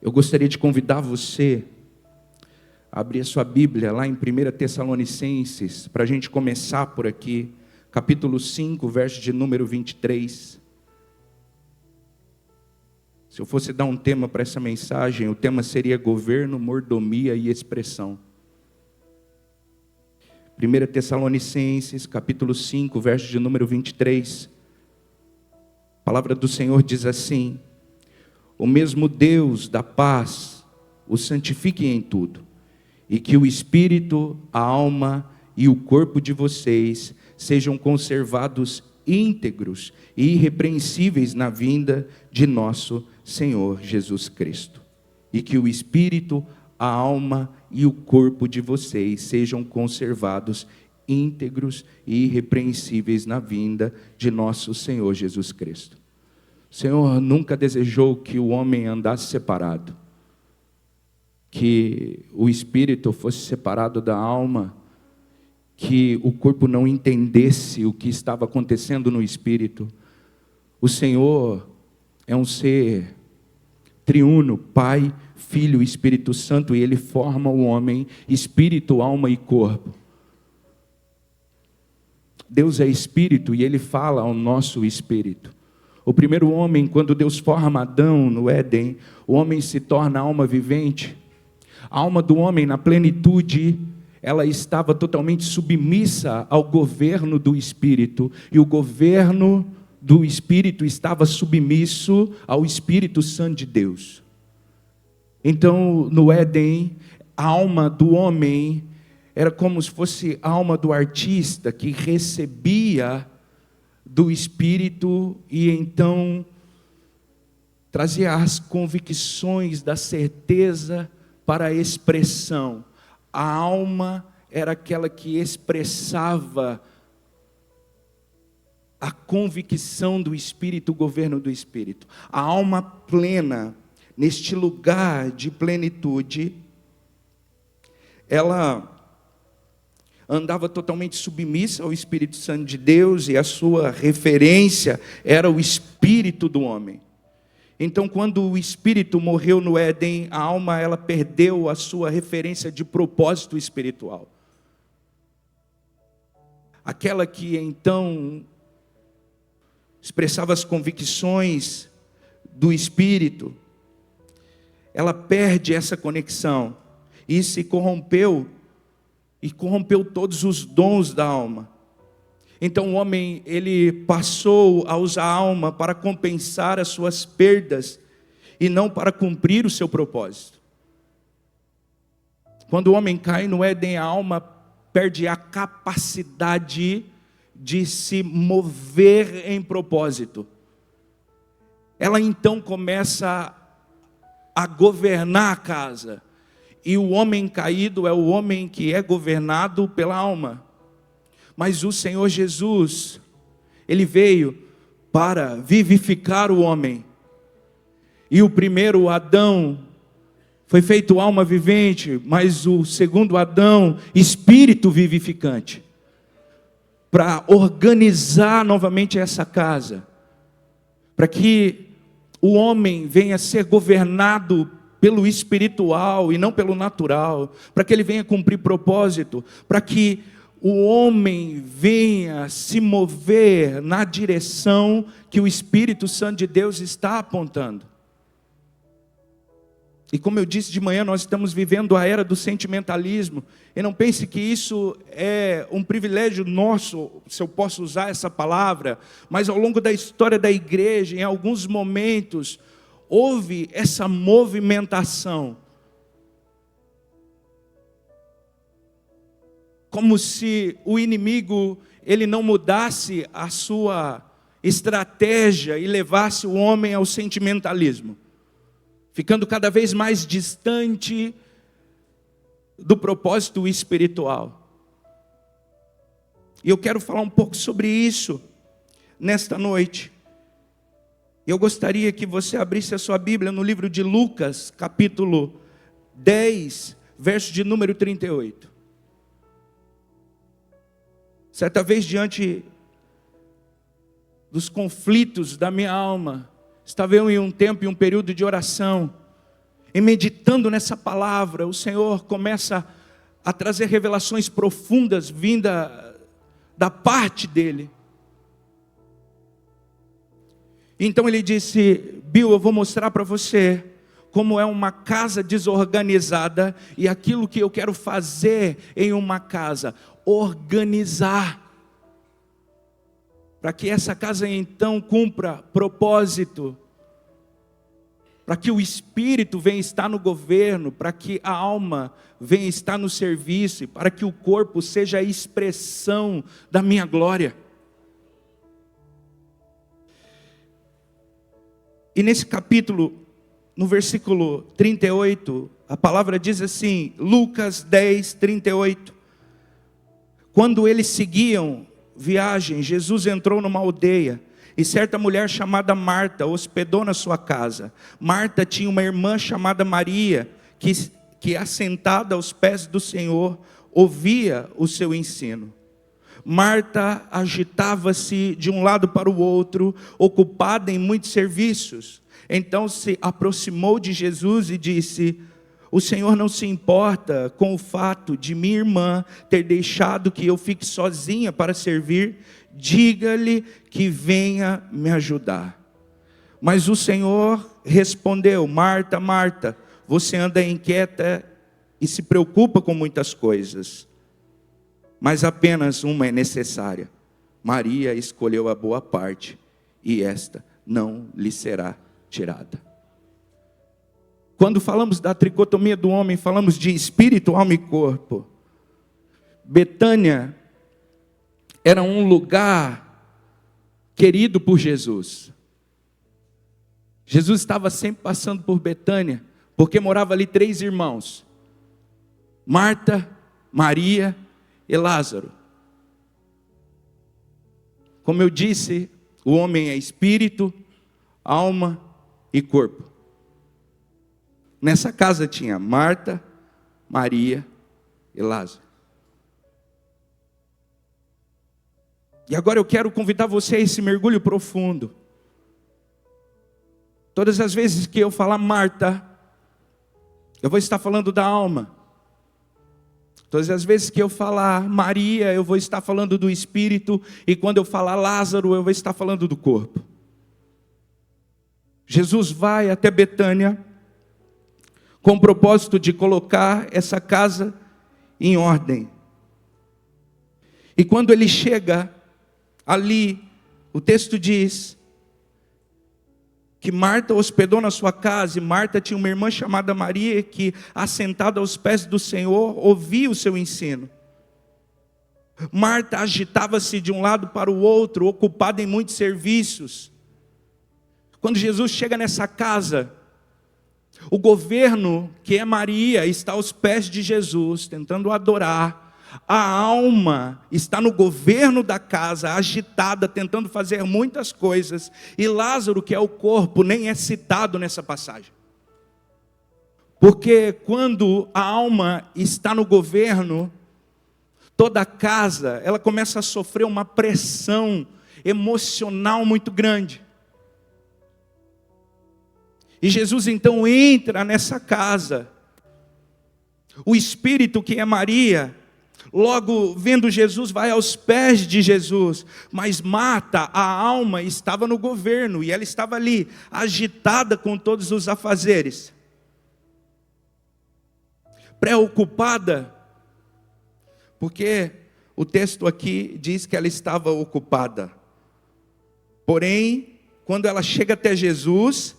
Eu gostaria de convidar você a abrir a sua Bíblia lá em 1 Tessalonicenses, para a gente começar por aqui, capítulo 5, verso de número 23. Se eu fosse dar um tema para essa mensagem, o tema seria governo, mordomia e expressão. 1 Tessalonicenses, capítulo 5, verso de número 23. A palavra do Senhor diz assim: o mesmo Deus da paz o santifique em tudo, e que o espírito, a alma e o corpo de vocês sejam conservados íntegros e irrepreensíveis na vinda de nosso Senhor Jesus Cristo. E que o espírito, a alma e o corpo de vocês sejam conservados íntegros e irrepreensíveis na vinda de nosso Senhor Jesus Cristo. O Senhor nunca desejou que o homem andasse separado, que o espírito fosse separado da alma, que o corpo não entendesse o que estava acontecendo no espírito. O Senhor é um ser triuno, Pai, Filho e Espírito Santo, e Ele forma o homem, espírito, alma e corpo. Deus é espírito e Ele fala ao nosso espírito. O primeiro homem, quando Deus forma Adão no Éden, o homem se torna alma vivente. A alma do homem, na plenitude, ela estava totalmente submissa ao governo do Espírito, e o governo do Espírito estava submisso ao Espírito Santo de Deus. Então, no Éden, a alma do homem era como se fosse a alma do artista, que recebia do Espírito e então trazia as convicções da certeza para a expressão. A alma era aquela que expressava a convicção do Espírito, o governo do Espírito. A alma plena, neste lugar de plenitude, ela andava totalmente submissa ao Espírito Santo de Deus, e a sua referência era o Espírito do homem. Então, quando o Espírito morreu no Éden, a alma ela perdeu a sua referência de propósito espiritual. Aquela que então expressava as convicções do Espírito, ela perde essa conexão e se corrompeu, e corrompeu todos os dons da alma. Então o homem, ele passou a usar a alma para compensar as suas perdas e não para cumprir o seu propósito. Quando o homem cai no Éden, a alma perde a capacidade de se mover em propósito. Ela então começa a governar a casa. E o homem caído é o homem que é governado pela alma. Mas o Senhor Jesus, Ele veio para vivificar o homem. E o primeiro Adão foi feito alma vivente, mas o segundo Adão, espírito vivificante. Para organizar novamente essa casa. Para que o homem venha a ser governado pelo espiritual e não pelo natural, para que ele venha cumprir propósito, para que o homem venha se mover na direção que o Espírito Santo de Deus está apontando. E como eu disse de manhã, nós estamos vivendo a era do sentimentalismo, e não pense que isso é um privilégio nosso, se eu posso usar essa palavra, mas ao longo da história da igreja, em alguns momentos, houve essa movimentação, como se o inimigo ele não mudasse a sua estratégia e levasse o homem ao sentimentalismo, ficando cada vez mais distante do propósito espiritual. E eu quero falar um pouco sobre isso nesta noite. Eu gostaria que você abrisse a sua Bíblia no livro de Lucas, capítulo 10, verso de número 38. Certa vez, diante dos conflitos da minha alma, estava eu em um tempo e um período de oração, e meditando nessa palavra, o Senhor começa a trazer revelações profundas vinda da parte dele. Então ele disse: Bill, eu vou mostrar para você como é uma casa desorganizada, e aquilo que eu quero fazer em uma casa, organizar, para que essa casa então cumpra propósito, para que o Espírito venha estar no governo, para que a alma venha estar no serviço, e para que o corpo seja a expressão da minha glória. E nesse capítulo, no versículo 38, a palavra diz assim, Lucas 10, 38. Quando eles seguiam viagem, Jesus entrou numa aldeia, e certa mulher chamada Marta hospedou na sua casa. Marta tinha uma irmã chamada Maria, que assentada aos pés do Senhor, ouvia o seu ensino. Marta agitava-se de um lado para o outro, ocupada em muitos serviços. Então se aproximou de Jesus e disse: o Senhor não se importa com o fato de minha irmã ter deixado que eu fique sozinha para servir? Diga-lhe que venha me ajudar. Mas o Senhor respondeu: Marta, Marta, você anda inquieta e se preocupa com muitas coisas, mas apenas uma é necessária. Maria escolheu a boa parte, e esta não lhe será tirada. Quando falamos da tricotomia do homem, falamos de espírito, alma e corpo. Betânia era um lugar querido por Jesus. Jesus estava sempre passando por Betânia, porque morava ali 3 irmãos: Marta, Maria e Lázaro. Como eu disse, o homem é espírito, alma e corpo. Nessa casa tinha Marta, Maria e Lázaro. E agora eu quero convidar você a esse mergulho profundo. Todas as vezes que eu falar Marta, eu vou estar falando da alma. Todas as vezes que eu falar Maria, eu vou estar falando do espírito. E quando eu falar Lázaro, eu vou estar falando do corpo. Jesus vai até Betânia com o propósito de colocar essa casa em ordem. E quando ele chega ali, o texto diz que Marta hospedou na sua casa, e Marta tinha uma irmã chamada Maria, que assentada aos pés do Senhor, ouvia o seu ensino. Marta agitava-se de um lado para o outro, ocupada em muitos serviços. Quando Jesus chega nessa casa, o governo, que é Maria, está aos pés de Jesus, tentando adorar. A alma está no governo da casa, agitada, tentando fazer muitas coisas. E Lázaro, que é o corpo, nem é citado nessa passagem. Porque quando a alma está no governo, toda a casa, ela começa a sofrer uma pressão emocional muito grande. E Jesus então entra nessa casa. O espírito, que é Maria, logo vendo Jesus, vai aos pés de Jesus. Mas Marta, a alma, estava no governo, e ela estava ali, agitada com todos os afazeres, preocupada, porque o texto aqui diz que ela estava ocupada. Porém, quando ela chega até Jesus,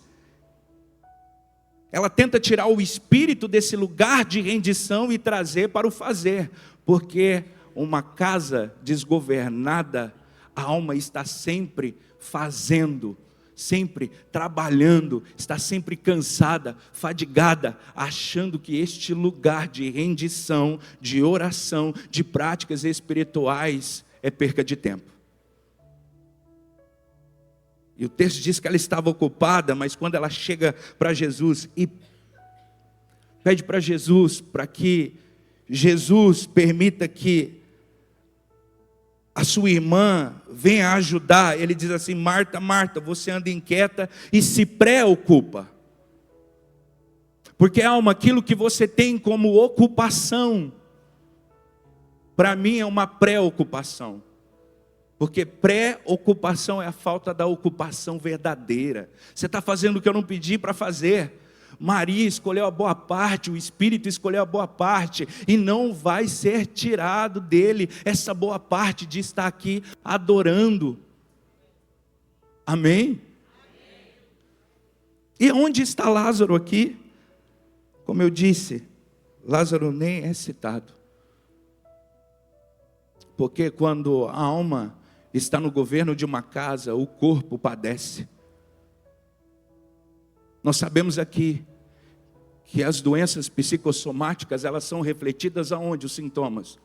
ela tenta tirar o espírito desse lugar de rendição e trazer para o fazer. Porque uma casa desgovernada, a alma está sempre fazendo, sempre trabalhando, está sempre cansada, fadigada, achando que este lugar de rendição, de oração, de práticas espirituais é perca de tempo. E o texto diz que ela estava ocupada, mas quando ela chega para Jesus e pede para Jesus, para que Jesus permita que a sua irmã venha ajudar, ele diz assim: Marta, Marta, você anda inquieta e se preocupa. Porque alma, aquilo que você tem como ocupação, para mim é uma pré-ocupação. Porque pré-ocupação é a falta da ocupação verdadeira. Você está fazendo o que eu não pedi para fazer. Maria escolheu a boa parte, o Espírito escolheu a boa parte, e não vai ser tirado dele essa boa parte de estar aqui adorando. Amém? E onde está Lázaro aqui? Como eu disse, Lázaro nem é citado. Porque quando a alma está no governo de uma casa, o corpo padece. Nós sabemos aqui que as doenças psicossomáticas, elas são refletidas aonde? Os sintomas?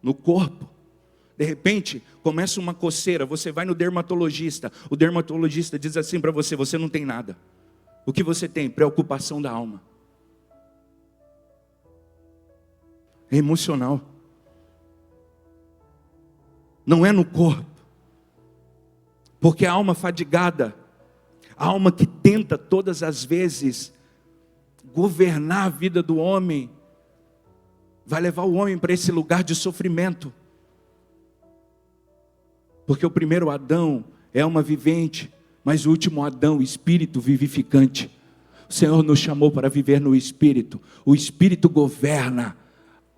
No corpo. De repente, começa uma coceira, você vai no dermatologista, o dermatologista diz assim para você, você não tem nada. O que você tem? Preocupação da alma. É emocional. Não é no corpo. Porque a alma fadigada, a alma que tenta todas as vezes governar a vida do homem, vai levar o homem para esse lugar de sofrimento. Porque o primeiro Adão é alma vivente, mas o último Adão, espírito vivificante. O Senhor nos chamou para viver no Espírito. O Espírito governa,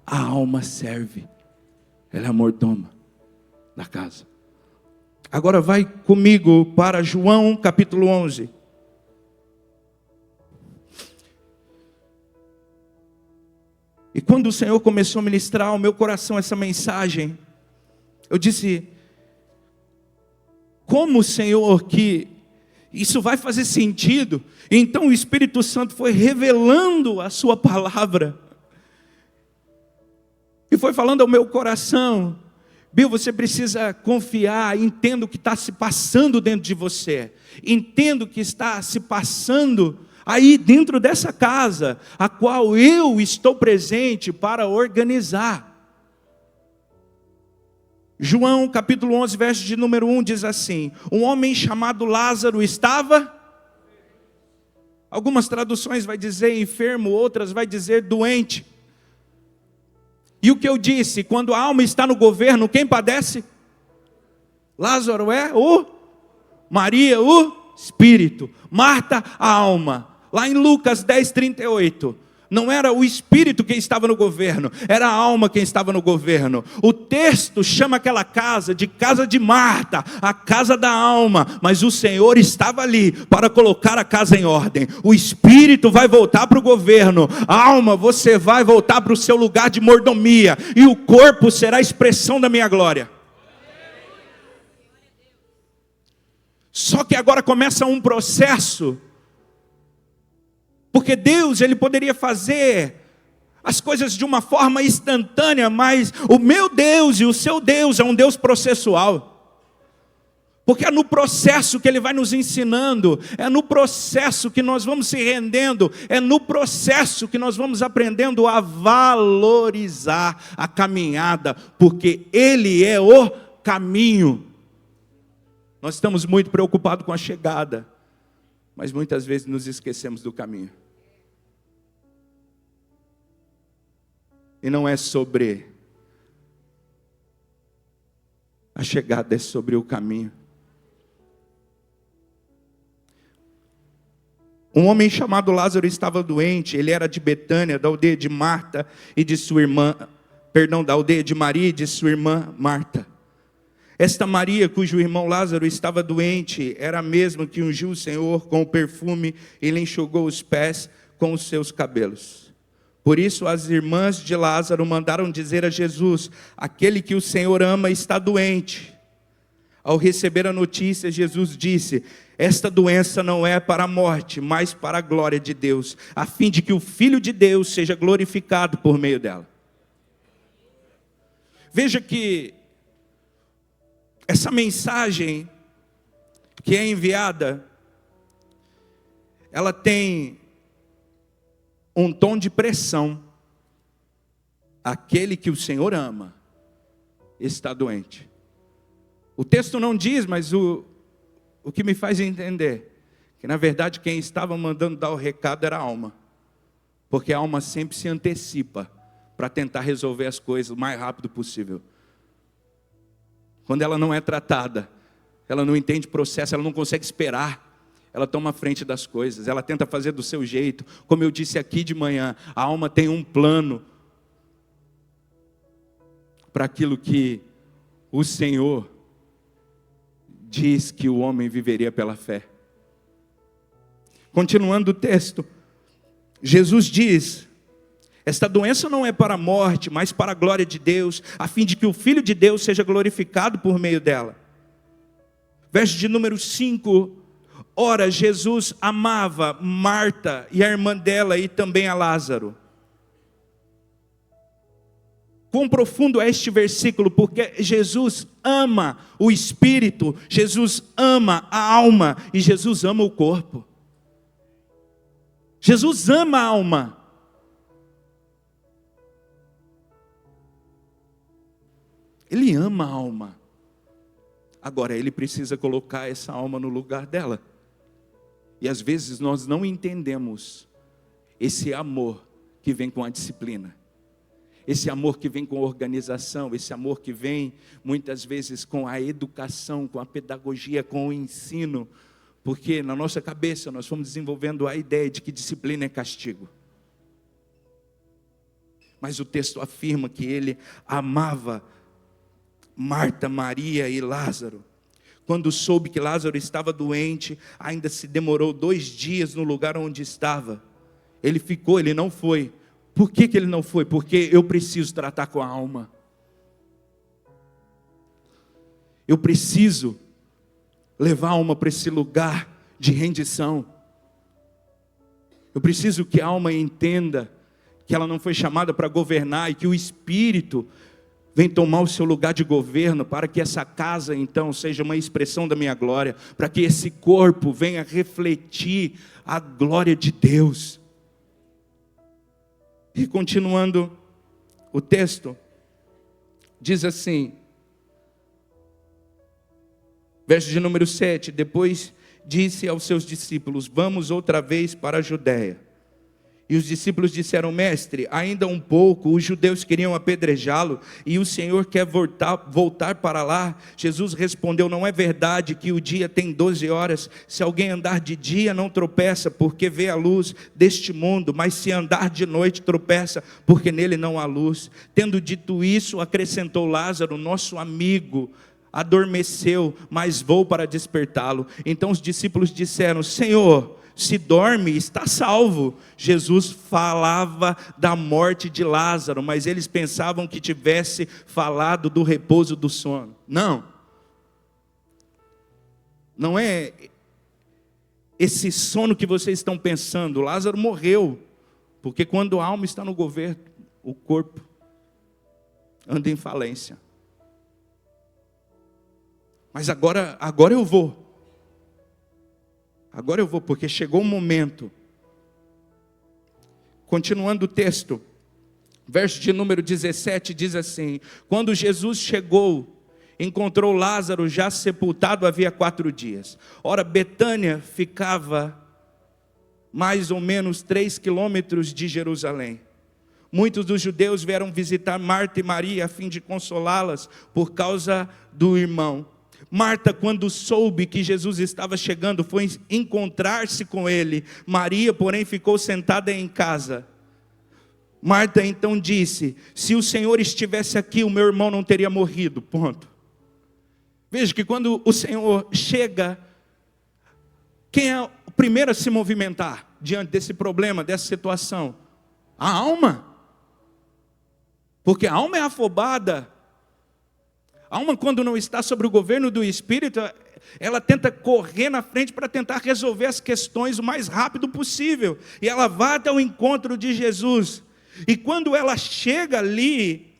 a alma serve. Ela é a mordoma da casa. Agora vai comigo para João capítulo 11. E quando o Senhor começou a ministrar ao meu coração essa mensagem, eu disse, como, Senhor, que isso vai fazer sentido? Então o Espírito Santo foi revelando a sua palavra. E foi falando ao meu coração, Bill, você precisa confiar, entenda o que está se passando dentro de você. Entenda o que está se passando aí dentro dessa casa, a qual eu estou presente para organizar. João capítulo 11, verso de número 1 diz assim, um homem chamado Lázaro estava, algumas traduções vai dizer enfermo, outras vai dizer doente. E o que eu disse, quando a alma está no governo, quem padece? Lázaro é o, Maria o espírito, Marta a alma. Lá em Lucas 10, 38, não era o espírito quem estava no governo, era a alma quem estava no governo. O texto chama aquela casa de casa de Marta, a casa da alma, mas o Senhor estava ali para colocar a casa em ordem. O espírito vai voltar para o governo, a alma, você vai voltar para o seu lugar de mordomia, e o corpo será a expressão da minha glória. Só que agora começa um processo. Porque Deus, Ele poderia fazer as coisas de uma forma instantânea, mas o meu Deus e o seu Deus é um Deus processual. Porque é no processo que Ele vai nos ensinando, é no processo que nós vamos se rendendo, é no processo que nós vamos aprendendo a valorizar a caminhada, porque Ele é o caminho. Nós estamos muito preocupados com a chegada, mas muitas vezes nos esquecemos do caminho. E não é sobre a chegada, é sobre o caminho. Um homem chamado Lázaro estava doente, ele era de Betânia, da aldeia de Marta e de sua irmã, da aldeia de Maria e de sua irmã Marta. Esta Maria, cujo irmão Lázaro estava doente, era a mesma que ungiu o Senhor com o perfume e lhe enxugou os pés com os seus cabelos. Por isso as irmãs de Lázaro mandaram dizer a Jesus, aquele que o Senhor ama está doente. Ao receber a notícia, Jesus disse, esta doença não é para a morte, mas para a glória de Deus, a fim de que o Filho de Deus seja glorificado por meio dela. Veja que essa mensagem que é enviada, ela tem um tom de pressão. Aquele que o Senhor ama está doente. O texto não diz, mas o que me faz entender, que na verdade quem estava mandando dar o recado era a alma. Porque a alma sempre se antecipa para tentar resolver as coisas o mais rápido possível. Quando ela não é tratada, ela não entende o processo, ela não consegue esperar. Ela toma a frente das coisas, ela tenta fazer do seu jeito. Como eu disse aqui de manhã, a alma tem um plano para aquilo que o Senhor diz que o homem viveria pela fé. Continuando o texto, Jesus diz: esta doença não é para a morte, mas para a glória de Deus, a fim de que o Filho de Deus seja glorificado por meio dela. Verso de número 5. Ora, Jesus amava Marta e a irmã dela e também a Lázaro. Quão profundo é este versículo, porque Jesus ama o espírito, Jesus ama a alma e Jesus ama o corpo. Jesus ama a alma. Ele ama a alma. Agora, ele precisa colocar essa alma no lugar dela. E às vezes nós não entendemos esse amor que vem com a disciplina. Esse amor que vem com a organização, esse amor que vem muitas vezes com a educação, com a pedagogia, com o ensino. Porque na nossa cabeça nós fomos desenvolvendo a ideia de que disciplina é castigo. Mas o texto afirma que ele amava Marta, Maria e Lázaro. Quando soube que Lázaro estava doente, ainda se demorou 2 dias no lugar onde estava. Ele ficou, ele não foi. Por que ele não foi? Porque eu preciso tratar com a alma. Eu preciso levar a alma para esse lugar de rendição. Eu preciso que a alma entenda que ela não foi chamada para governar e que o Espírito vem tomar o seu lugar de governo, para que essa casa então seja uma expressão da minha glória, para que esse corpo venha refletir a glória de Deus. E continuando o texto, diz assim, verso de número 7, depois disse aos seus discípulos: vamos outra vez para a Judéia. E os discípulos disseram: mestre, ainda um pouco, os judeus queriam apedrejá-lo, e o Senhor quer voltar para lá? Jesus respondeu: não é verdade que o dia tem 12 horas? Se alguém andar de dia não tropeça, porque vê a luz deste mundo, mas se andar de noite tropeça, porque nele não há luz. Tendo dito isso, acrescentou: Lázaro, nosso amigo, adormeceu, mas vou para despertá-lo. Então os discípulos disseram: Senhor, se dorme, está salvo. Jesus falava da morte de Lázaro, mas eles pensavam que tivesse falado do repouso do sono. Não é esse sono que vocês estão pensando. Lázaro morreu, porque quando a alma está no governo, o corpo anda em falência. Mas agora eu vou. Agora eu vou, porque chegou o momento. Continuando o texto, verso de número 17 diz assim: quando Jesus chegou, encontrou Lázaro já sepultado havia 4 dias. Ora, Betânia ficava mais ou menos 3 quilômetros de Jerusalém. Muitos dos judeus vieram visitar Marta e Maria a fim de consolá-las por causa do irmão. Marta, quando soube que Jesus estava chegando, foi encontrar-se com ele. Maria, porém, ficou sentada em casa. Marta então disse: se o Senhor estivesse aqui, o meu irmão não teria morrido. Ponto. Veja que quando o Senhor chega, quem é o primeiro a se movimentar diante desse problema, dessa situação? A alma. Porque a alma é afobada. A alma, quando não está sobre o governo do Espírito, ela tenta correr na frente para tentar resolver as questões o mais rápido possível. E ela vai até o encontro de Jesus. E quando ela chega ali,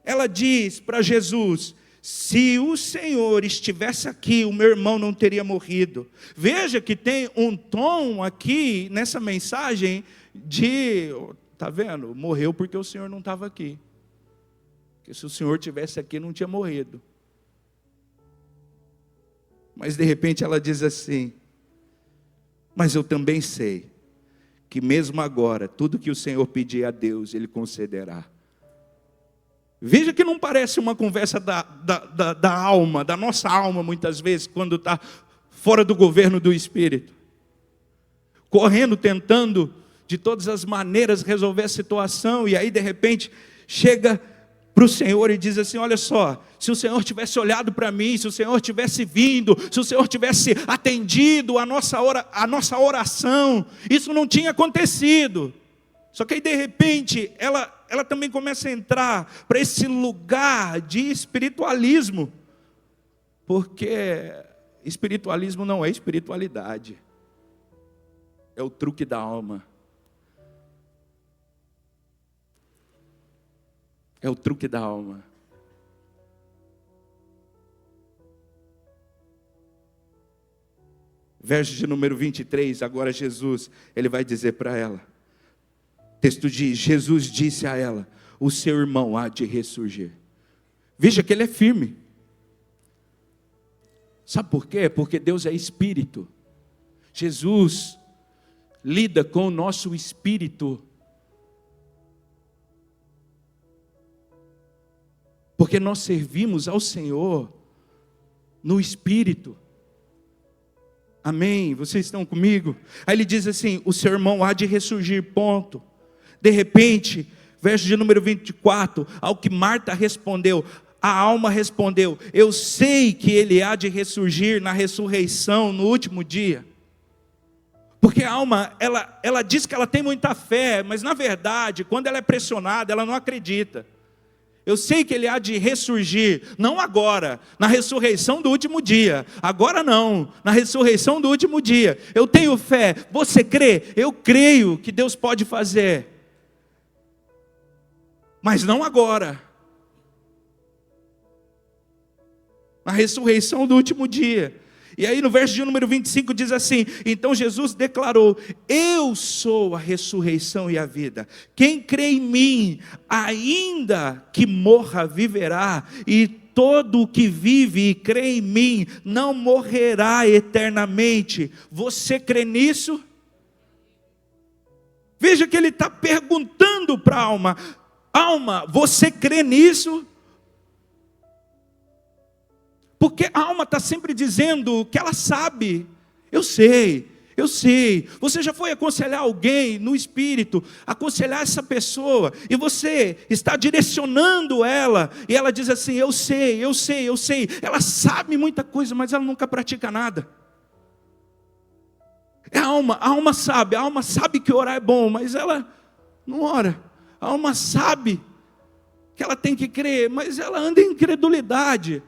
ela diz para Jesus: se o Senhor estivesse aqui, o meu irmão não teria morrido. Veja que tem um tom aqui nessa mensagem de, está vendo? Morreu porque o Senhor não estava aqui. Porque se o Senhor tivesse aqui, não tinha morrido. Mas de repente ela diz assim: mas eu também sei que mesmo agora, tudo que o Senhor pedir a Deus, Ele concederá. Veja que não parece uma conversa da alma, da nossa alma, muitas vezes, quando está fora do governo do Espírito. Correndo, tentando, de todas as maneiras, resolver a situação, e aí, de repente, chega para o Senhor e diz assim: olha só, se o Senhor tivesse olhado para mim, se o Senhor tivesse vindo, se o Senhor tivesse atendido a nossa oração, isso não tinha acontecido. Só que aí de repente, ela também começa a entrar para esse lugar de espiritualismo, porque espiritualismo não é espiritualidade, é o truque da alma. É o truque da alma. Verso de número 23, agora Jesus, ele vai dizer para ela. Texto diz: Jesus disse a ela: o seu irmão há de ressurgir. Veja que ele é firme. Sabe por quê? Porque Deus é espírito. Jesus lida com o nosso espírito. Porque nós servimos ao Senhor no Espírito. Amém? Vocês estão comigo? Aí ele diz assim: o seu irmão há de ressurgir, ponto. De repente, verso de número 24, ao que Marta respondeu, a alma respondeu: eu sei que ele há de ressurgir na ressurreição, no último dia. Porque a alma, ela diz que ela tem muita fé, mas na verdade, quando ela é pressionada, ela não acredita. Eu sei que ele há de ressurgir, não agora, na ressurreição do último dia. Agora não, na ressurreição do último dia. Eu tenho fé, você crê? Eu creio que Deus pode fazer. Mas não agora. Na ressurreição do último dia. E aí no verso de número 25 diz assim: então Jesus declarou: eu sou a ressurreição e a vida. Quem crê em mim, ainda que morra, viverá. E todo o que vive e crê em mim, não morrerá eternamente. Você crê nisso? Veja que ele está perguntando para a alma: alma, você crê nisso? Porque a alma está sempre dizendo que ela sabe. Eu sei. Você já foi aconselhar alguém no espírito, aconselhar essa pessoa, e você está direcionando ela, e ela diz assim: eu sei. Ela sabe muita coisa, mas ela nunca pratica nada. A alma sabe que orar é bom, mas ela não ora. A alma sabe que ela tem que crer, mas ela anda em incredulidade.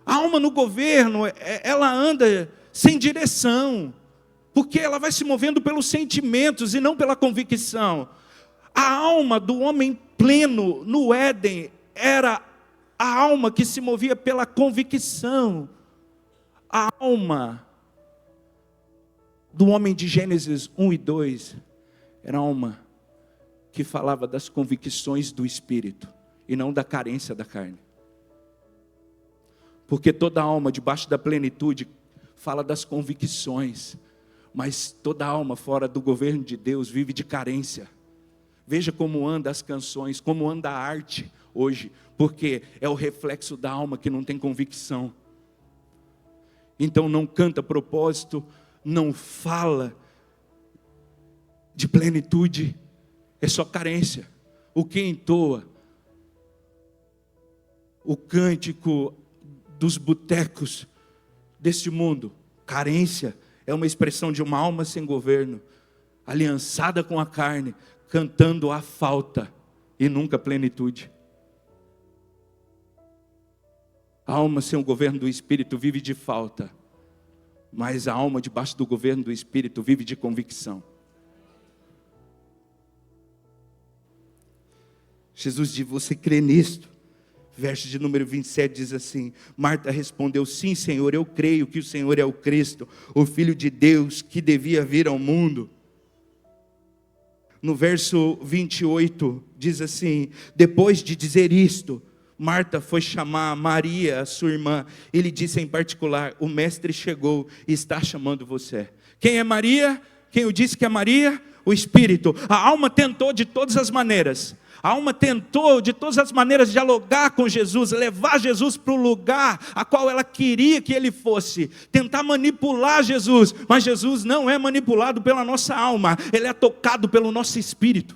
A alma no governo, ela anda sem direção, porque ela vai se movendo pelos sentimentos e não pela convicção. A alma do homem pleno no Éden era a alma que se movia pela convicção. A alma do homem de Gênesis 1 e 2 era a alma que falava das convicções do Espírito e não da carência da carne. Porque toda alma debaixo da plenitude fala das convicções, mas toda alma fora do governo de Deus vive de carência. Veja como anda as canções, como anda a arte hoje, porque é o reflexo da alma que não tem convicção. Então não canta propósito, não fala de plenitude, é só carência. O que entoa o cântico dos botecos deste mundo, carência, é uma expressão de uma alma sem governo, aliançada com a carne, cantando a falta e nunca a plenitude. A alma sem o governo do Espírito vive de falta, mas a alma debaixo do governo do Espírito vive de convicção. Jesus diz: você crê nisto? Verso de número 27 diz assim: Marta respondeu: sim, Senhor, eu creio que o Senhor é o Cristo, o Filho de Deus, que devia vir ao mundo. No verso 28 diz assim: depois de dizer isto, Marta foi chamar Maria, sua irmã, e lhe disse em particular: o mestre chegou e está chamando você. Quem é Maria? Quem eu disse que é Maria? o Espírito. A alma tentou de todas as maneiras. A alma tentou de todas as maneiras dialogar com Jesus, levar Jesus para o lugar a qual ela queria que ele fosse, tentar manipular Jesus, mas Jesus não é manipulado pela nossa alma, ele é tocado pelo nosso espírito.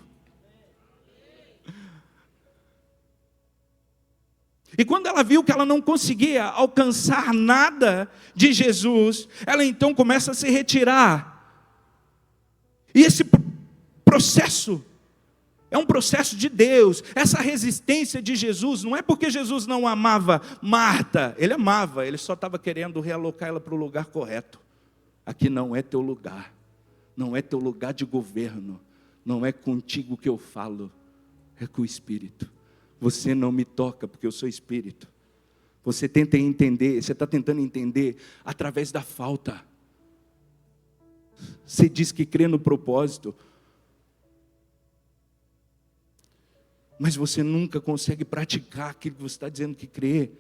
E quando ela viu que ela não conseguia alcançar nada de Jesus, ela então começa a se retirar. E esse processo é um processo de Deus. Essa resistência de Jesus não é porque Jesus não amava Marta. Ele amava, ele só estava querendo realocar ela para o lugar correto. Aqui não é teu lugar. Não é teu lugar de governo. Não é contigo que eu falo. É com o Espírito. Você não me toca porque eu sou Espírito. Você tenta entender, você está tentando entender através da falta. Você diz que crê no propósito, mas você nunca consegue praticar aquilo que você está dizendo que crê.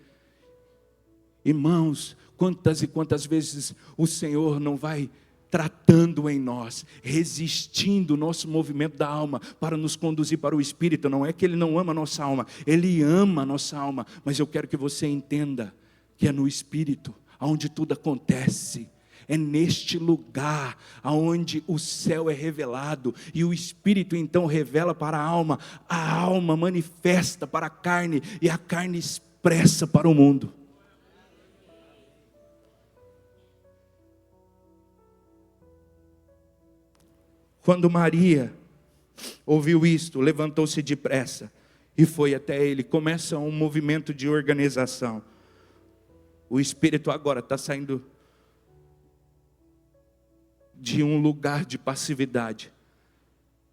Irmãos, quantas e quantas vezes o Senhor não vai tratando em nós, resistindo o nosso movimento da alma para nos conduzir para o Espírito. Não é que Ele não ama a nossa alma, Ele ama a nossa alma, mas eu quero que você entenda que é no Espírito onde tudo acontece. É neste lugar aonde o céu é revelado e o Espírito então revela para a alma manifesta para a carne e a carne expressa para o mundo. Quando Maria ouviu isto, levantou-se depressa e foi até ele. Começa um movimento de organização. O Espírito agora está saindo de um lugar de passividade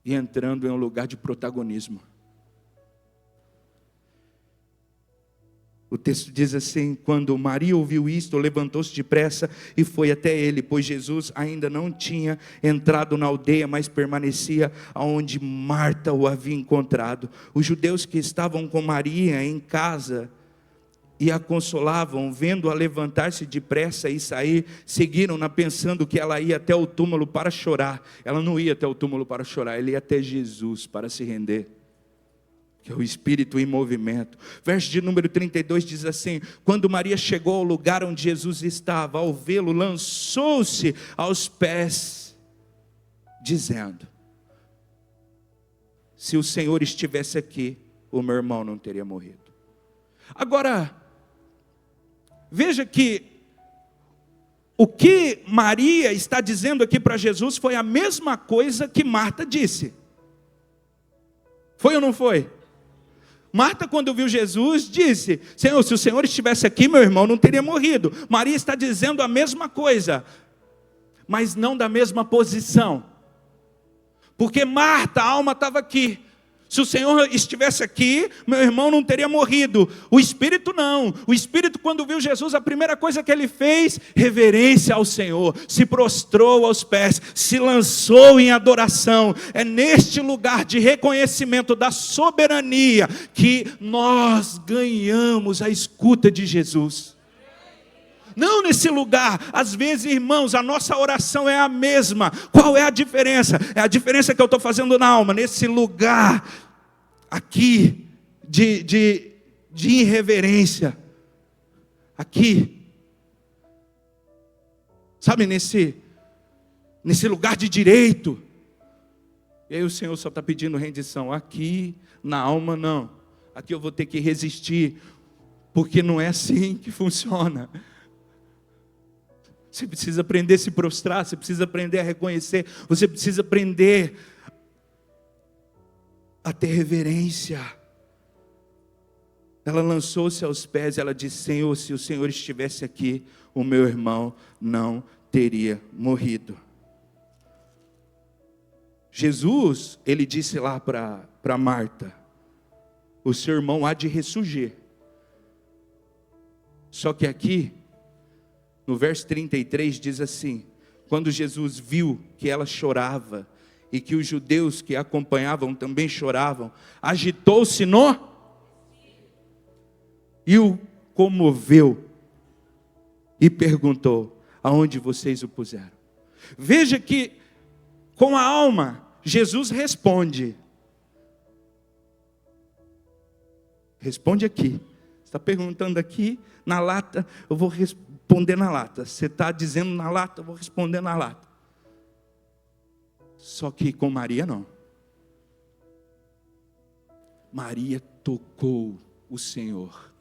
e entrando em um lugar de protagonismo. O texto diz assim: quando Maria ouviu isto, levantou-se depressa e foi até ele, pois Jesus ainda não tinha entrado na aldeia, mas permanecia onde Marta o havia encontrado. Os judeus que estavam com Maria em casa e a consolavam, vendo-a levantar-se depressa e sair, seguiram-na pensando que ela ia até o túmulo para chorar. Ela não ia até o túmulo para chorar, ela ia até Jesus para se render. Que é o Espírito em movimento. Verso de número 32 diz assim: quando Maria chegou ao lugar onde Jesus estava, ao vê-lo, lançou-se aos pés, dizendo: se o Senhor estivesse aqui, o meu irmão não teria morrido. Agora, veja que o que Maria está dizendo aqui para Jesus foi a mesma coisa que Marta disse. Foi ou não foi? Marta, quando viu Jesus, disse: Senhor, se o Senhor estivesse aqui, meu irmão não teria morrido. Maria está dizendo a mesma coisa, mas não da mesma posição. Porque Marta, a alma estava aqui. Se o Senhor estivesse aqui, meu irmão não teria morrido. O Espírito não. O Espírito, quando viu Jesus, a primeira coisa que ele fez, reverência ao Senhor, se prostrou aos pés, se lançou em adoração. É neste lugar de reconhecimento da soberania que nós ganhamos a escuta de Jesus. Não nesse lugar. Às vezes, irmãos, a nossa oração é a mesma. Qual é a diferença? É a diferença que eu estou fazendo na alma. Nesse lugar aqui de irreverência. Aqui. Sabe, nesse lugar de direito. E aí o Senhor só está pedindo rendição. Aqui, na alma, não. Aqui eu vou ter que resistir. Porque não é assim que funciona. Você precisa aprender a se prostrar, você precisa aprender a reconhecer, você precisa aprender a ter reverência. Ela lançou-se aos pés, ela disse: Senhor, se o Senhor estivesse aqui, o meu irmão não teria morrido. Jesus, ele disse lá para Marta: o seu irmão há de ressurgir. Só que aqui, no verso 33 diz assim: quando Jesus viu que ela chorava e que os judeus que a acompanhavam também choravam, agitou-se e o comoveu e perguntou: aonde vocês o puseram? Veja que com a alma Jesus responde. Responde aqui. Você está perguntando aqui, na lata, eu vou responder na lata. Você está dizendo na lata, eu vou responder na lata. Só que com Maria não. Maria tocou o Senhor.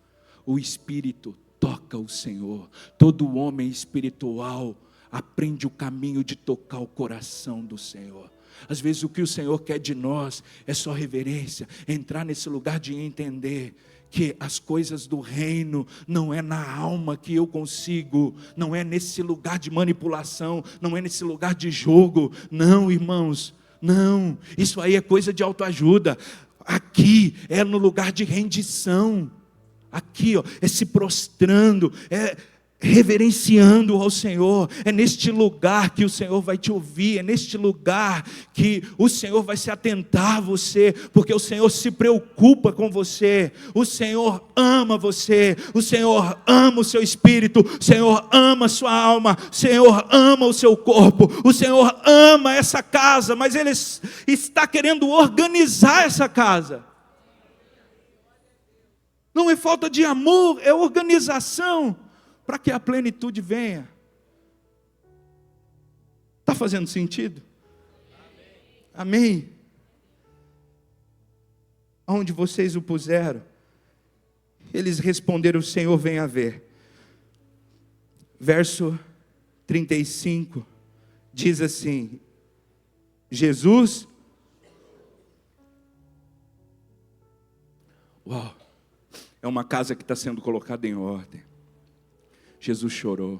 O Espírito toca o Senhor. Todo homem espiritual aprende o caminho de tocar o coração do Senhor. Às vezes o que o Senhor quer de nós é só reverência, entrar nesse lugar de entender que as coisas do reino não é na alma que eu consigo, não é nesse lugar de manipulação, não é nesse lugar de jogo. Não, irmãos, não, isso aí é coisa de autoajuda. Aqui é no lugar de rendição, aqui ó, é se prostrando, é reverenciando ao Senhor. É neste lugar que o Senhor vai te ouvir, é neste lugar que o Senhor vai se atentar a você, porque o Senhor se preocupa com você, o Senhor ama você, o Senhor ama o seu espírito, o Senhor ama a sua alma, o Senhor ama o seu corpo, o Senhor ama essa casa, mas Ele está querendo organizar essa casa. Não é falta de amor, é organização, para que a plenitude venha. Está fazendo sentido? Amém? Aonde vocês o puseram? Eles responderam: o Senhor venha ver. Verso 35 diz assim: Jesus, uau, é uma casa que está sendo colocada em ordem. Jesus chorou.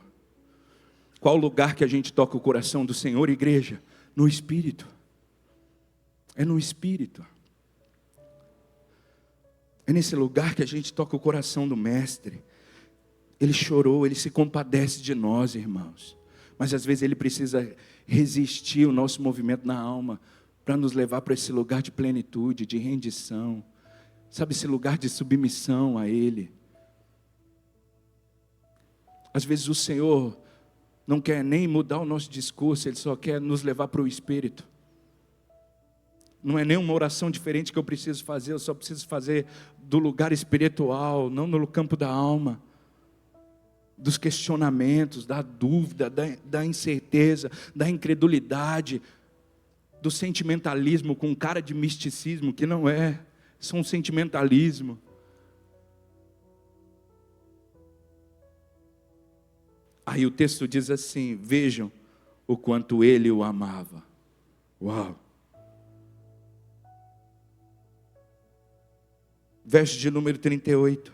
Qual lugar que a gente toca o coração do Senhor, igreja? No Espírito. É no Espírito. É nesse lugar que a gente toca o coração do Mestre. Ele chorou, Ele se compadece de nós, irmãos. Mas às vezes Ele precisa resistir o nosso movimento na alma, para nos levar para esse lugar de plenitude, de rendição. Sabe, esse lugar de submissão a Ele. Às vezes o Senhor não quer nem mudar o nosso discurso, Ele só quer nos levar para o Espírito. Não é nenhuma oração diferente que eu preciso fazer, eu só preciso fazer do lugar espiritual, não no campo da alma, dos questionamentos, da dúvida, da incerteza, da incredulidade, do sentimentalismo com cara de misticismo, que não é, são um sentimentalismo. Aí o texto diz assim: vejam o quanto ele o amava. Uau! Verso de número 38.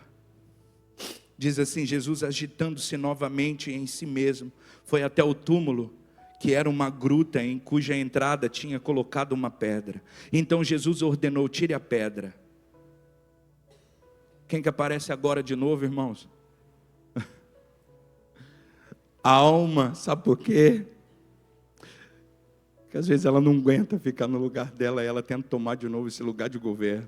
Diz assim: Jesus, agitando-se novamente em si mesmo, foi até o túmulo, que era uma gruta em cuja entrada tinha colocado uma pedra. Então Jesus ordenou: tire a pedra. Quem que aparece agora de novo, irmãos? A alma, sabe por quê? Porque às vezes ela não aguenta ficar no lugar dela, e ela tenta tomar de novo esse lugar de governo.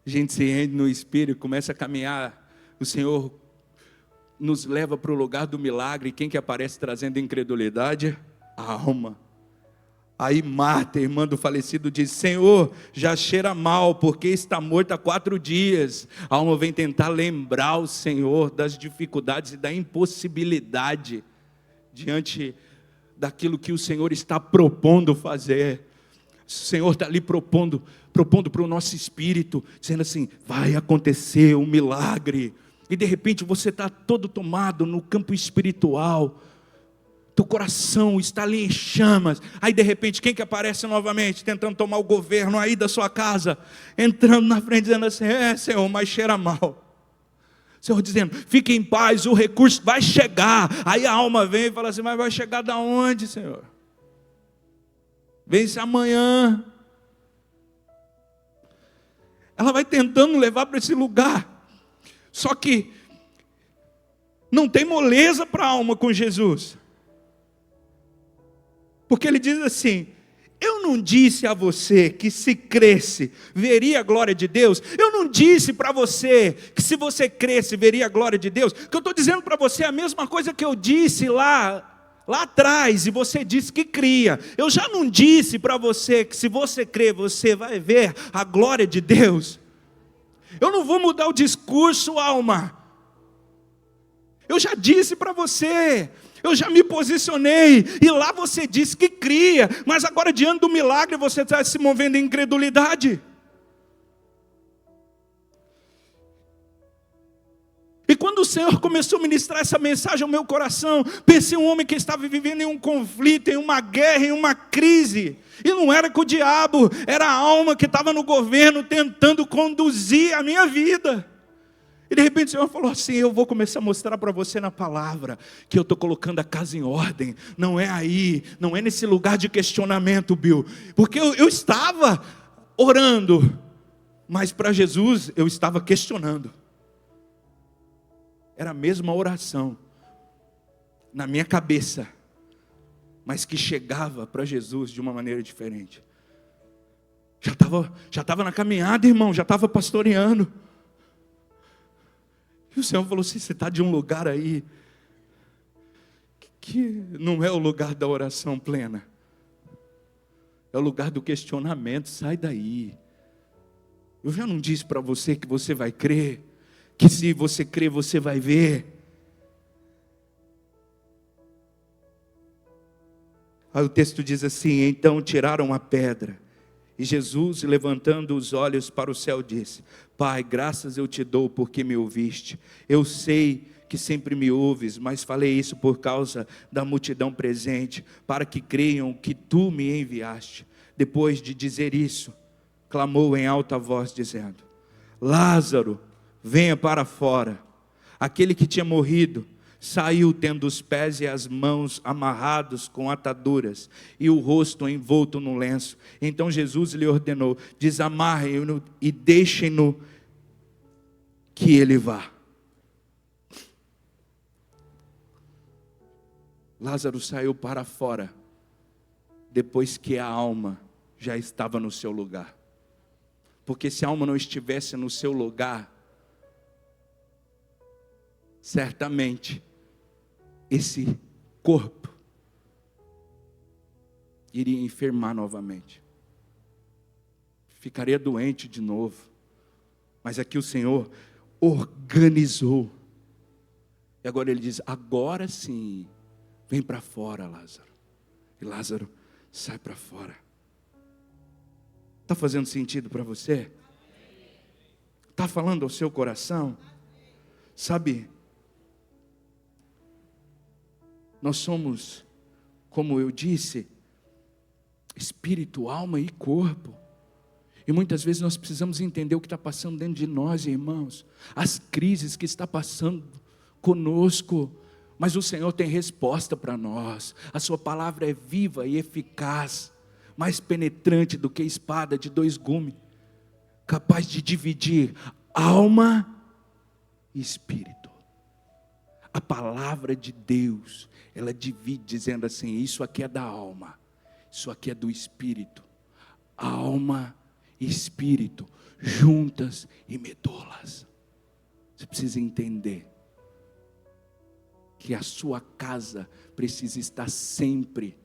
A gente se rende no Espírito, começa a caminhar, o Senhor nos leva para o lugar do milagre, e quem que aparece trazendo incredulidade? A alma. Aí Marta, irmã do falecido, diz: Senhor, já cheira mal, porque está morto há 4 dias. A alma vem tentar lembrar o Senhor das dificuldades e da impossibilidade diante daquilo que o Senhor está propondo fazer. O Senhor está ali propondo para o nosso espírito, dizendo assim: vai acontecer um milagre. E de repente você está todo tomado no campo espiritual, teu coração está ali em chamas. Aí de repente quem que aparece novamente, tentando tomar o governo aí da sua casa, entrando na frente dizendo assim: Senhor, mas cheira mal. Senhor dizendo: fique em paz, o recurso vai chegar. Aí a alma vem e fala assim: mas vai chegar da onde, Senhor? Vence amanhã. Ela vai tentando levar para esse lugar, só que não tem moleza para a alma com Jesus. Porque ele diz assim: eu não disse a você que se cresce, veria a glória de Deus? Eu não disse para você que se você cresce, veria a glória de Deus? O que eu estou dizendo para você é a mesma coisa que eu disse lá lá atrás, e você disse que cria. Eu já não disse para você que se você crer, você vai ver a glória de Deus? Eu não vou mudar o discurso, alma. Eu já disse para você, eu já me posicionei, e lá você disse que cria, mas agora diante do milagre você está se movendo em incredulidade. E quando o Senhor começou a ministrar essa mensagem ao meu coração, pensei em um homem que estava vivendo em um conflito, em uma guerra, em uma crise. E não era com o diabo, era a alma que estava no governo tentando conduzir a minha vida. E de repente o Senhor falou assim: eu vou começar a mostrar para você na palavra que eu estou colocando a casa em ordem. Não é aí, não é nesse lugar de questionamento, Bill. Porque eu estava orando, mas para Jesus eu estava questionando. Era a mesma oração na minha cabeça, mas que chegava para Jesus de uma maneira diferente. Já estava na caminhada, irmão, já estava pastoreando. E o Senhor falou assim: você está de um lugar aí que não é o lugar da oração plena, é o lugar do questionamento. Sai daí. Eu já não disse para você que você vai crer, que se você crer você vai ver. Aí o texto diz assim: então tiraram a pedra, e Jesus, levantando os olhos para o céu, disse: Pai, graças eu te dou porque me ouviste. Eu sei que sempre me ouves, mas falei isso por causa da multidão presente, para que creiam que tu me enviaste. Depois de dizer isso, clamou em alta voz, dizendo: Lázaro, venha para fora. Aquele que tinha morrido saiu tendo os pés e as mãos amarrados com ataduras e o rosto envolto no lenço. Então Jesus lhe ordenou: desamarrem-no e deixem-no que ele vá. Lázaro saiu para fora depois que a alma já estava no seu lugar. Porque se a alma não estivesse no seu lugar, certamente esse corpo iria enfermar novamente, ficaria doente de novo. Mas aqui o Senhor organizou, e agora Ele diz: agora sim, vem para fora, Lázaro. E Lázaro sai para fora. Está fazendo sentido para você? Está falando ao seu coração? Sabe, nós somos, como eu disse, espírito, alma e corpo. E muitas vezes nós precisamos entender o que está passando dentro de nós, irmãos. As crises que está passando conosco. Mas o Senhor tem resposta para nós. A sua palavra é viva e eficaz, mais penetrante do que espada de dois gumes, capaz de dividir alma e espírito. A palavra de Deus, ela divide dizendo assim: isso aqui é da alma, isso aqui é do espírito. Alma e espírito, juntas e medulas. Você precisa entender que a sua casa precisa estar sempre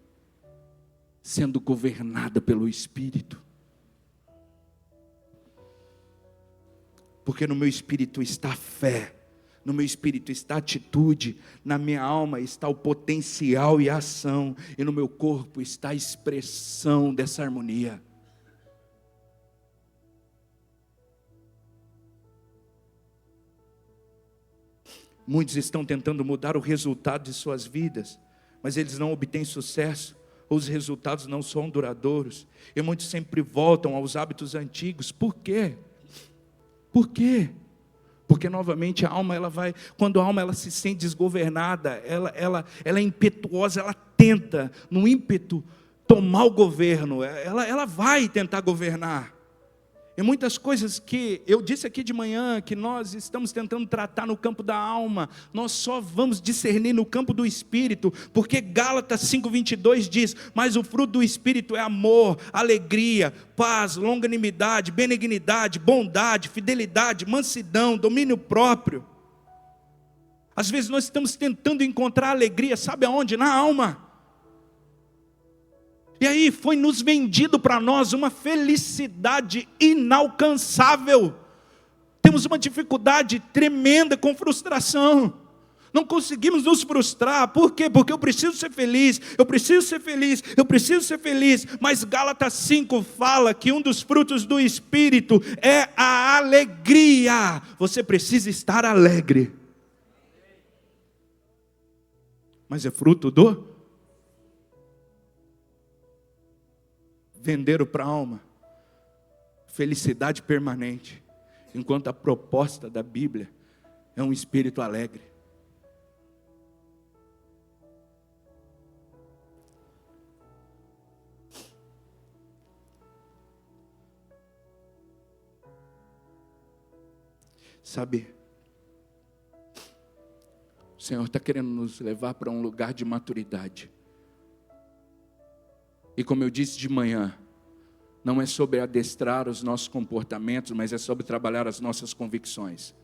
sendo governada pelo Espírito. Porque no meu espírito está a fé, no meu espírito está a atitude, na minha alma está o potencial e a ação, e no meu corpo está a expressão dessa harmonia. Muitos estão tentando mudar o resultado de suas vidas, mas eles não obtêm sucesso, ou os resultados não são duradouros, e muitos sempre voltam aos hábitos antigos. Por quê? Por quê? Porque novamente a alma, quando a alma ela se sente desgovernada, ela é impetuosa, ela tenta, no ímpeto, tomar o governo, ela vai tentar governar. E muitas coisas que eu disse aqui de manhã, que nós estamos tentando tratar no campo da alma, nós só vamos discernir no campo do Espírito, porque Gálatas 5:22 diz: mas o fruto do Espírito é amor, alegria, paz, longanimidade, benignidade, bondade, fidelidade, mansidão, domínio próprio. Às vezes nós estamos tentando encontrar alegria, sabe aonde? Na alma. E aí foi nos vendido para nós uma felicidade inalcançável. Temos uma dificuldade tremenda com frustração. Não conseguimos nos frustrar. Por quê? Porque eu preciso ser feliz, eu preciso ser feliz, eu preciso ser feliz. Mas Gálatas 5 fala que um dos frutos do Espírito é a alegria. Você precisa estar alegre. Mas é fruto do venderam para a alma felicidade permanente, enquanto a proposta da Bíblia é um espírito alegre. Sabe, o Senhor está querendo nos levar para um lugar de maturidade. E como eu disse de manhã, não é sobre adestrar os nossos comportamentos, mas é sobre trabalhar as nossas convicções.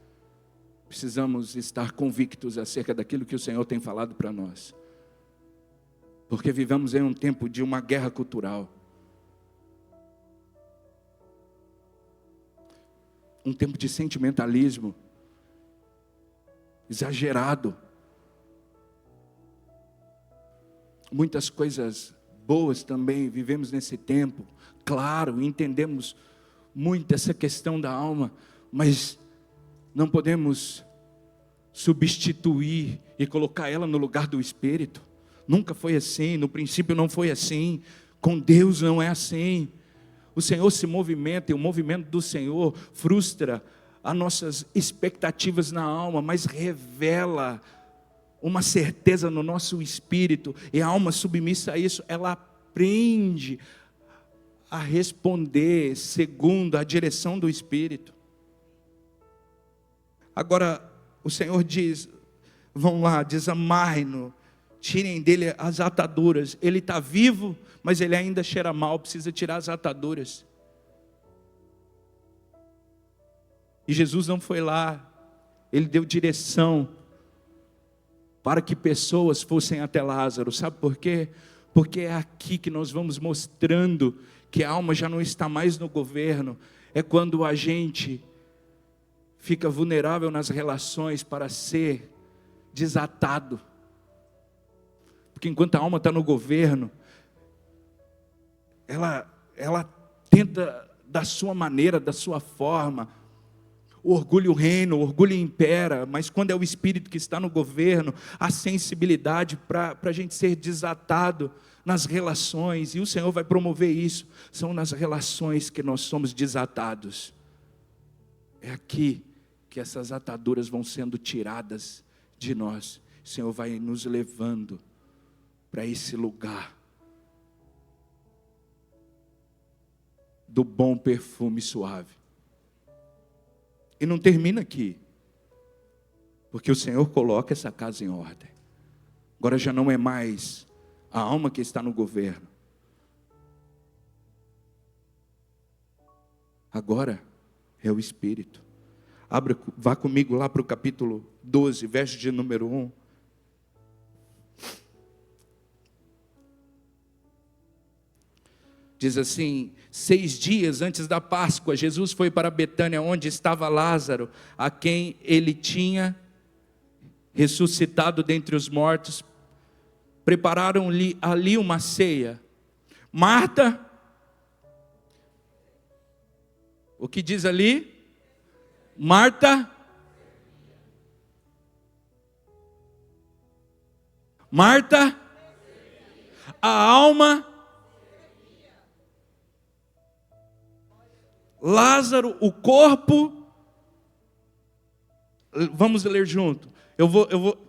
Precisamos estar convictos acerca daquilo que o Senhor tem falado para nós. Porque vivemos em um tempo de uma guerra cultural. Um tempo de sentimentalismo exagerado. Muitas coisas boas também vivemos nesse tempo. Claro, entendemos muito essa questão da alma, mas não podemos substituir e colocar ela no lugar do espírito. Nunca foi assim, no princípio não foi assim. Com Deus não é assim. O Senhor se movimenta e o movimento do Senhor frustra as nossas expectativas na alma, mas revela uma certeza no nosso espírito. E a alma submissa a isso, ela aprende a responder segundo a direção do Espírito. Agora, o Senhor diz, vão lá, desamarrem-no, tirem dele as ataduras. Ele está vivo, mas ele ainda cheira mal, precisa tirar as ataduras. E Jesus não foi lá, ele deu direção para que pessoas fossem até Lázaro. Sabe por quê? Porque é aqui que nós vamos mostrando que a alma já não está mais no governo. É quando a gente fica vulnerável nas relações para ser desatado. Porque enquanto a alma está no governo, ela tenta da sua maneira, da sua forma. O orgulho reina, o orgulho impera, mas quando é o Espírito que está no governo, a sensibilidade para a gente ser desatado nas relações, e o Senhor vai promover isso, são nas relações que nós somos desatados. É aqui que essas ataduras vão sendo tiradas de nós. O Senhor vai nos levando para esse lugar do bom perfume suave. E não termina aqui, porque o Senhor coloca essa casa em ordem. Agora já não é mais a alma que está no governo. Agora é o Espírito. Vá comigo lá para o capítulo 12, verso de número 1. Diz assim: 6 dias antes da Páscoa, Jesus foi para Betânia, onde estava Lázaro, a quem ele tinha ressuscitado dentre os mortos. Prepararam-lhe ali uma ceia. Marta, o que diz ali? Marta, a alma, Lázaro, o corpo. Vamos ler junto.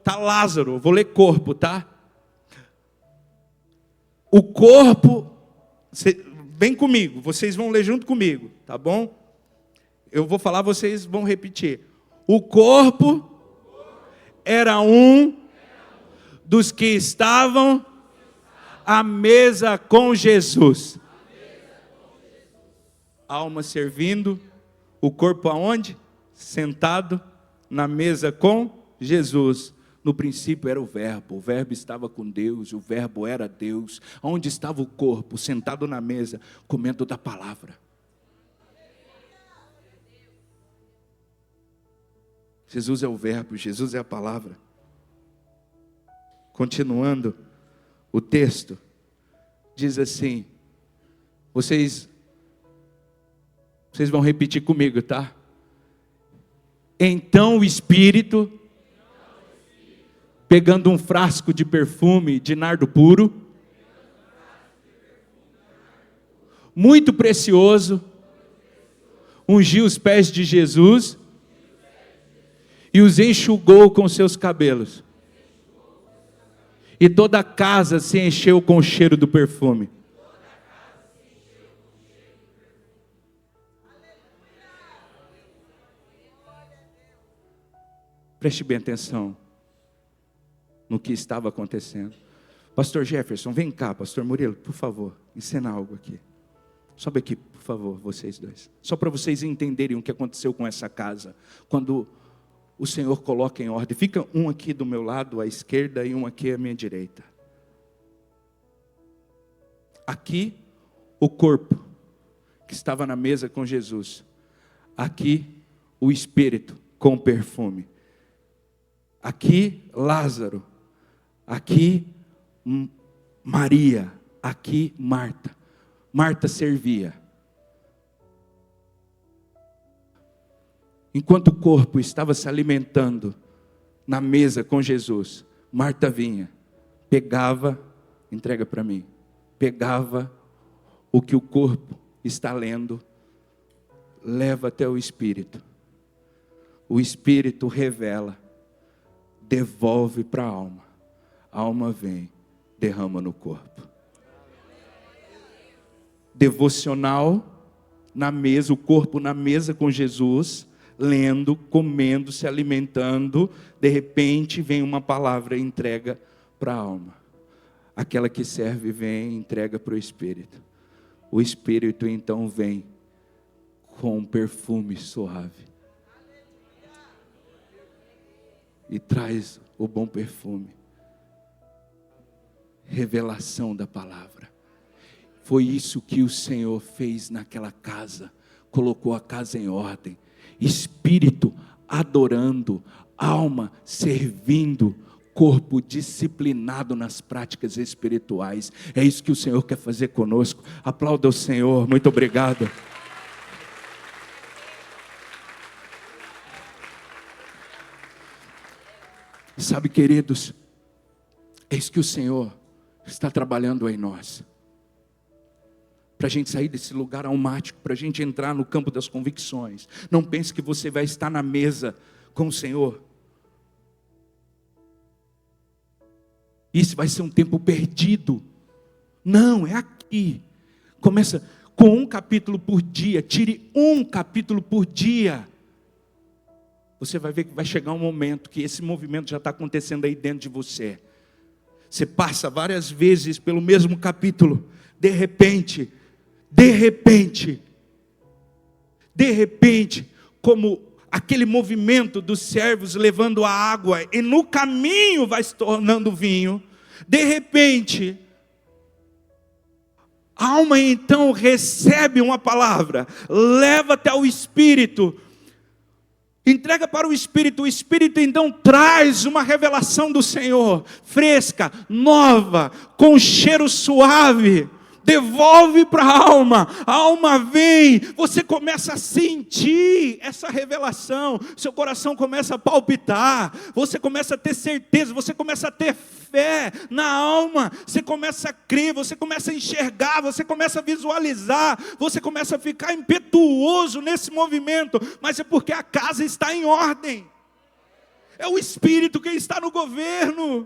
Tá Lázaro, eu vou ler corpo, tá? O corpo, vem comigo, vocês vão ler junto comigo, tá bom? Eu vou falar, vocês vão repetir. O corpo era um dos que estavam à mesa com Jesus. Alma servindo, o corpo aonde? Sentado na mesa com Jesus, no princípio era o Verbo estava com Deus, o Verbo era Deus. Onde estava o corpo? Sentado na mesa, comendo da palavra. Jesus é o Verbo, Jesus é a palavra. Continuando, o texto diz assim, vocês vão repetir comigo, tá? Então o Espírito, pegando um frasco de perfume de nardo puro, muito precioso, ungiu os pés de Jesus e os enxugou com seus cabelos. E toda a casa se encheu com o cheiro do perfume. Preste bem atenção no que estava acontecendo. Pastor Jefferson, vem cá. Pastor Murilo, por favor, ensina algo aqui. Sobe aqui, por favor, vocês dois. Só para vocês entenderem o que aconteceu com essa casa. Quando o Senhor coloca em ordem. Fica um aqui do meu lado, à esquerda, e um aqui à minha direita. Aqui, o corpo que estava na mesa com Jesus. Aqui, o Espírito com o perfume. Aqui, Lázaro. Aqui, Maria. Aqui, Marta. Marta servia. Enquanto o corpo estava se alimentando na mesa com Jesus, Marta vinha, pegava, entrega para mim, pegava o que o corpo está lendo, leva até o Espírito. O Espírito revela, devolve para a alma vem, derrama no corpo. Devocional na mesa, o corpo na mesa com Jesus, lendo, comendo, se alimentando, de repente vem uma palavra e entrega para a alma. Aquela que serve vem e entrega para o Espírito. O Espírito então vem com um perfume suave. E traz o bom perfume. Revelação da palavra. Foi isso que o Senhor fez naquela casa. Colocou a casa em ordem. Espírito adorando, alma servindo, corpo disciplinado nas práticas espirituais. É isso que o Senhor quer fazer conosco. Aplauda o Senhor, muito obrigado. Sabe, queridos, é isso que o Senhor está trabalhando em nós. Para a gente sair desse lugar almático, para a gente entrar no campo das convicções. Não pense que você vai estar na mesa com o Senhor. Isso vai ser um tempo perdido. Não, é aqui. Começa com um capítulo por dia. Tire um capítulo por dia. Você vai ver que vai chegar um momento que esse movimento já está acontecendo aí dentro de você. Você passa várias vezes pelo mesmo capítulo. De repente, como aquele movimento dos servos levando a água, e no caminho vai se tornando vinho, de repente, a alma então recebe uma palavra, leva até o Espírito, entrega para o Espírito então traz uma revelação do Senhor, fresca, nova, com cheiro suave, devolve para a alma vem, você começa a sentir essa revelação, seu coração começa a palpitar, você começa a ter certeza, você começa a ter fé na alma, você começa a crer, você começa a enxergar, você começa a visualizar, você começa a ficar impetuoso nesse movimento, mas é porque a casa está em ordem, é o Espírito quem está no governo.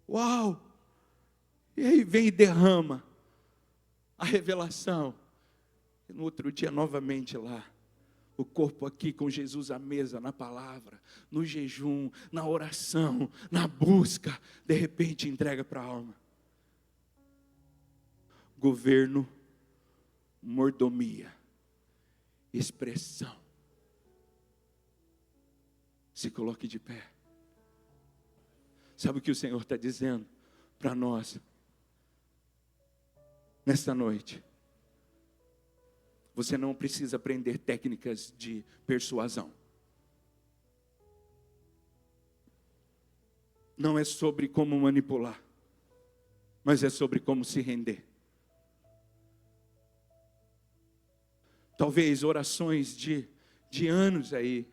Uau! E aí vem e derrama a revelação. E no outro dia, novamente lá, o corpo aqui com Jesus à mesa, na palavra, no jejum, na oração, na busca. De repente entrega para a alma. Governo, mordomia, expressão. Se coloque de pé. Sabe o que o Senhor está dizendo para nós nesta noite? Você não precisa aprender técnicas de persuasão. Não é sobre como manipular, mas é sobre como se render. Talvez orações de anos aí.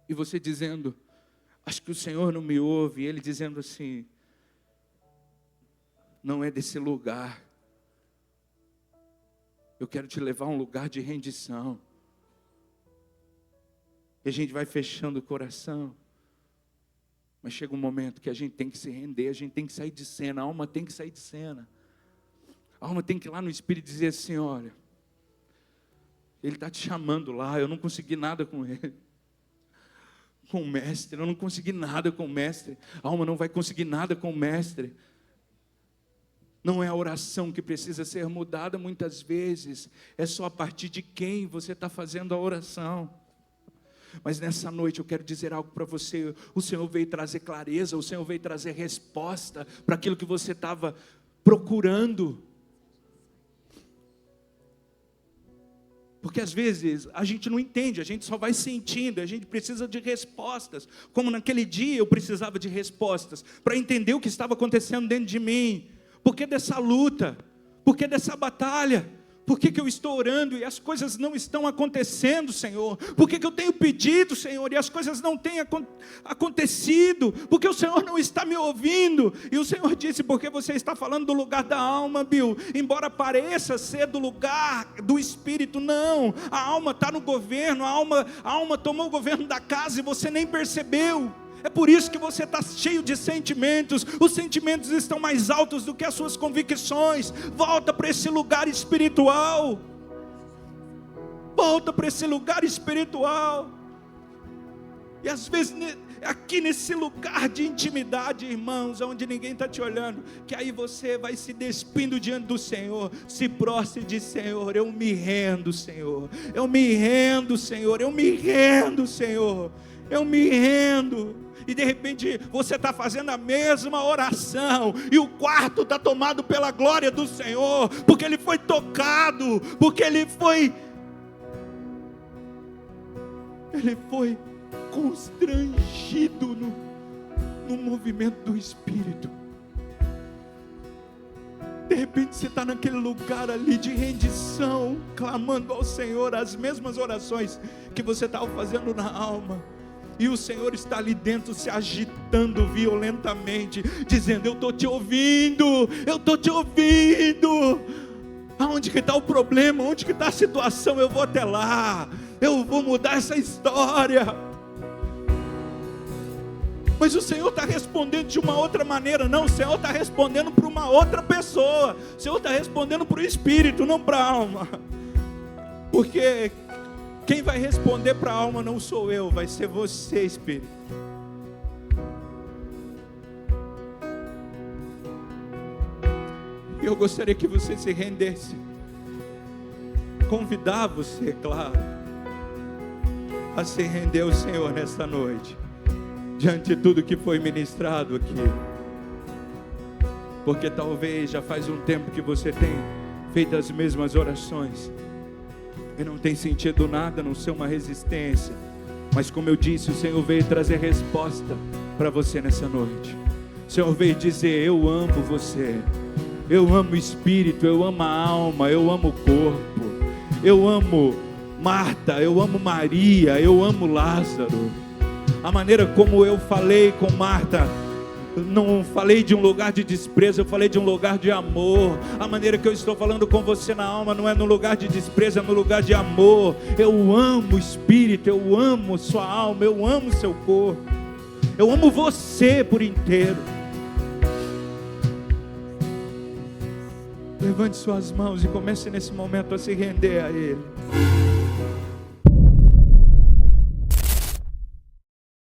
E você dizendo, acho que o Senhor não me ouve. E Ele dizendo assim, não é desse lugar. Eu quero te levar a um lugar de rendição. E a gente vai fechando o coração. Mas chega um momento que a gente tem que se render, a gente tem que sair de cena, a alma tem que sair de cena. A alma tem que ir lá no Espírito e dizer assim, olha, Ele está te chamando lá, eu não consegui nada com Ele. Com o Mestre, eu não consegui nada com o Mestre. A alma não vai conseguir nada com o Mestre. Não é a oração que precisa ser mudada muitas vezes. É só a partir de quem você está fazendo a oração. Mas nessa noite eu quero dizer algo para você. O Senhor veio trazer clareza, o Senhor veio trazer resposta para aquilo que você estava procurando. Porque às vezes a gente não entende, a gente só vai sentindo, a gente precisa de respostas. Como naquele dia eu precisava de respostas, para entender o que estava acontecendo dentro de mim. Por que dessa luta? Por que dessa batalha? Por que eu estou orando e as coisas não estão acontecendo, Senhor? Por que eu tenho pedido, Senhor, e as coisas não têm acontecido? Por que o Senhor não está me ouvindo? E o Senhor disse, porque você está falando do lugar da alma, Bill. Embora pareça ser do lugar do Espírito, não. A alma está no governo, a alma tomou o governo da casa e você nem percebeu. É por isso que você está cheio de sentimentos. Os sentimentos estão mais altos do que as suas convicções. Volta para esse lugar espiritual. Volta para esse lugar espiritual. E às vezes aqui nesse lugar de intimidade, irmãos, onde ninguém está te olhando, que aí você vai se despindo diante do Senhor, se prostre e diz, Senhor, eu me rendo, Senhor. Eu me rendo, Senhor. Eu me rendo, Senhor. Eu me rendo. E de repente você está fazendo a mesma oração, e o quarto está tomado pela glória do Senhor, porque Ele foi tocado, porque Ele foi constrangido no movimento do Espírito. De repente você está naquele lugar ali de rendição, clamando ao Senhor as mesmas orações que você estava fazendo na alma. E o Senhor está ali dentro se agitando violentamente, dizendo, eu estou te ouvindo, eu estou te ouvindo. Aonde que está o problema? Onde que está a situação? Eu vou até lá, eu vou mudar essa história. Mas o Senhor está respondendo de uma outra maneira. Não, o Senhor está respondendo para uma outra pessoa. O Senhor está respondendo para o Espírito, não para a alma. Porque quem vai responder para a alma não sou eu, vai ser você, Espírito. E eu gostaria que você se rendesse. Convidar você, claro, a se render ao Senhor nesta noite, diante de tudo que foi ministrado aqui. Porque talvez já faz um tempo que você tem feito as mesmas orações e não tem sentido nada, não ser uma resistência. Mas como eu disse, o Senhor veio trazer resposta para você nessa noite. O Senhor veio dizer, eu amo você, eu amo o Espírito, eu amo a alma, eu amo o corpo, eu amo Marta, eu amo Maria, eu amo Lázaro. A maneira como eu falei com Marta, não falei de um lugar de desprezo, eu falei de um lugar de amor. A maneira que eu estou falando com você na alma não é no lugar de desprezo, é no lugar de amor. Eu amo o Espírito, eu amo sua alma, eu amo seu corpo, eu amo você por inteiro. Levante suas mãos e comece nesse momento a se render a Ele.